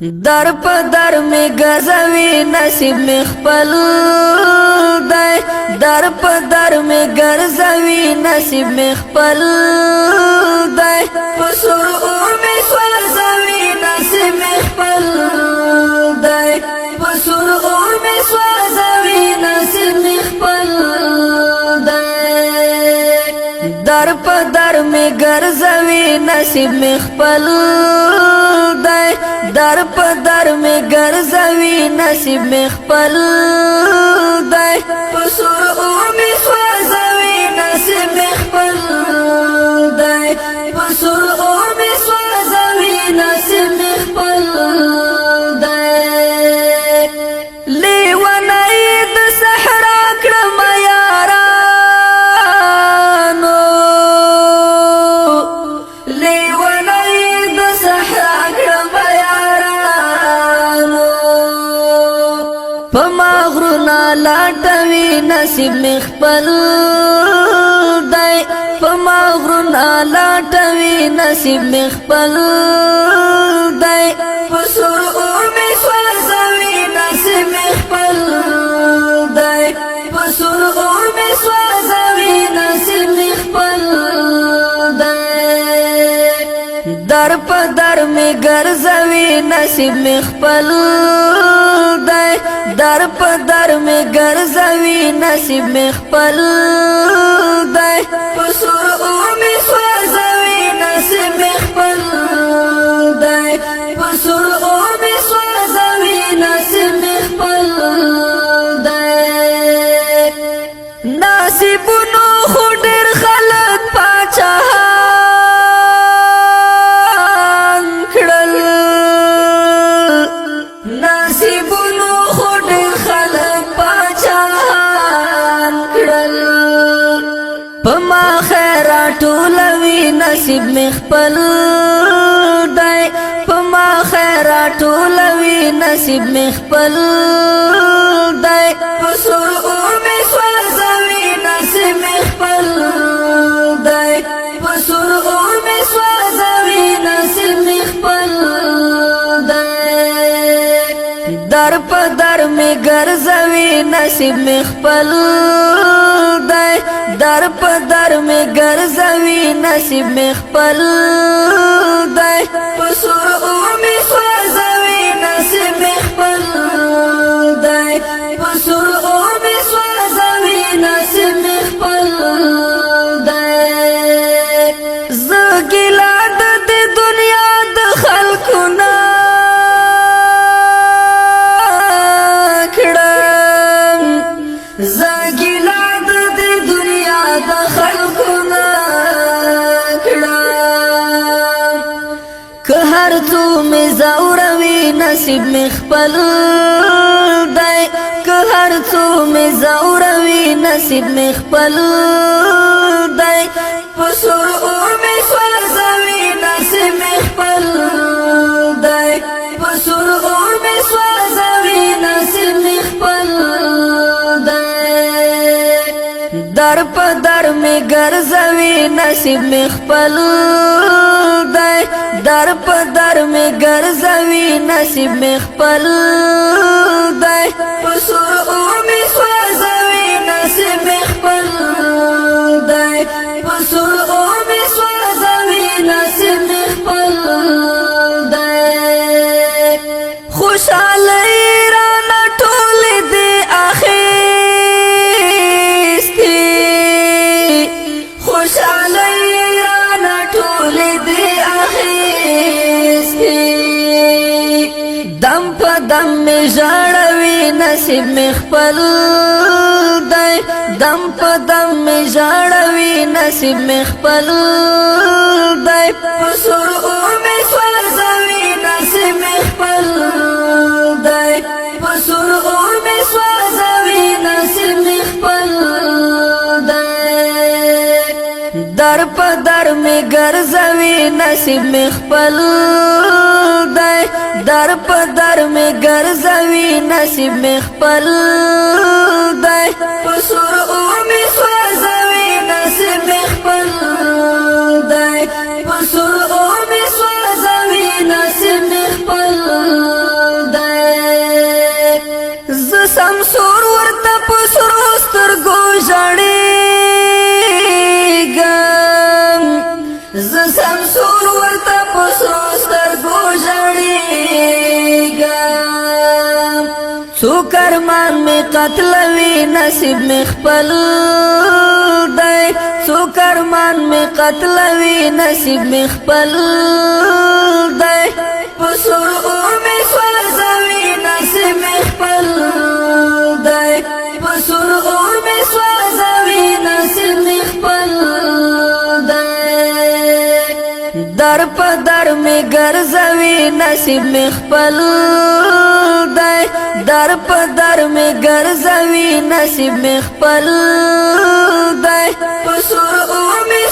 در پدر می گزوی نصیب می خپل دی در پدر می گرزوی نصیب می خپل دی پسور اور می سوزوی نصیب می خپل دی پسور اور می سوزوی نصیب می خپل دی در پدر می گرزوی نصیب می خپل دی در پدر می گرزوی نصیب می خپل دی پسور اور می سوزوی نصیب می خپل دی پسور اور می سوزوی نصیب می خپل دی لیونی د صحرا کړم یارانو لیونی د صحرا کړم پماغرونا لاټوي نصیب می خپل دی پماغرونا لاټوي نصیب می خپل دی پسور اور می سوزوي نصیب می خپل دی پسور اور می سوزوي نصیب می خپل دی در پدر می گرزوي نصیب می خپل دی در پدر می گرزوی نصیب می خپل دی پسور اور می سوزوی نصیب می خپل دی پسور اور می سوزوی نصیب می خپل دی نصیبونو خو ډیر خلک پاچاهان کړل نصیبونو پما خیراتولوی نصیب می خپل دی پما خیراتولوی نصیب می خپل دی پسور اور می سوزوی نصیب می خپل دی پسور اور می سوزوی نصیب می خپل دی در پدر می گرزوی نصیب می خپل دی در پدر می گرزوی نصیب می خپل دی پسور اور می سوزوی نصیب می خپل دی پسور اور می سوزوی نصیب می خپل دی زګیلا د دنیا د خلکو نه کړم زګیلا د دنیا د خلکو نه کړم که هر څو می زوروي نصیب می خپل دی که هر څو می زوروي نصیب می خپل دی پسور اور می سوزوي نصیب می خپل دی پسور اور می سوزوي نصیب می خپل دی در پدر می گرزوی نصیب می خپل دی در پدر می گرزوی نصیب می خپل دی پسور اور می سوزوی نصیب می خپل دی پسور اور می سوزوی نصیب می خپل دی خوشالی رانا ټولې دی خوشالی رانا ټولې دی اخیستی دم په دم می ژړوي نصیب می خپل دی دم په دم می ژړوي نصیب می خپل دی پسور اور می سوزوي نصیب می خپل دی پسور اور می سوزوي نصیب می خپل در پدر می گرزوی نصیب می خپل دی در پدر می گرزوی نصیب می خپل دی پسور اور می سوزوی نصیب می خپل دی پسور اور می سوزوی نصیب می خپل ژړېږم زه سمسور ورته په سرو سترګو ژړېږم څوک ارمان مې قتلوي نصیب مې خپل دی څوک ارمان مې قتلوي نصیب مې خپل دی په سور اور مې سوځوي نصیب مې خپل دی په سور اور مې سوځوي نصیب مې خپل دی در په در مې ګرځوي نصیب مې خپل دی در په در مې ګرځوي نصیب مې خپل دی په سور اور مې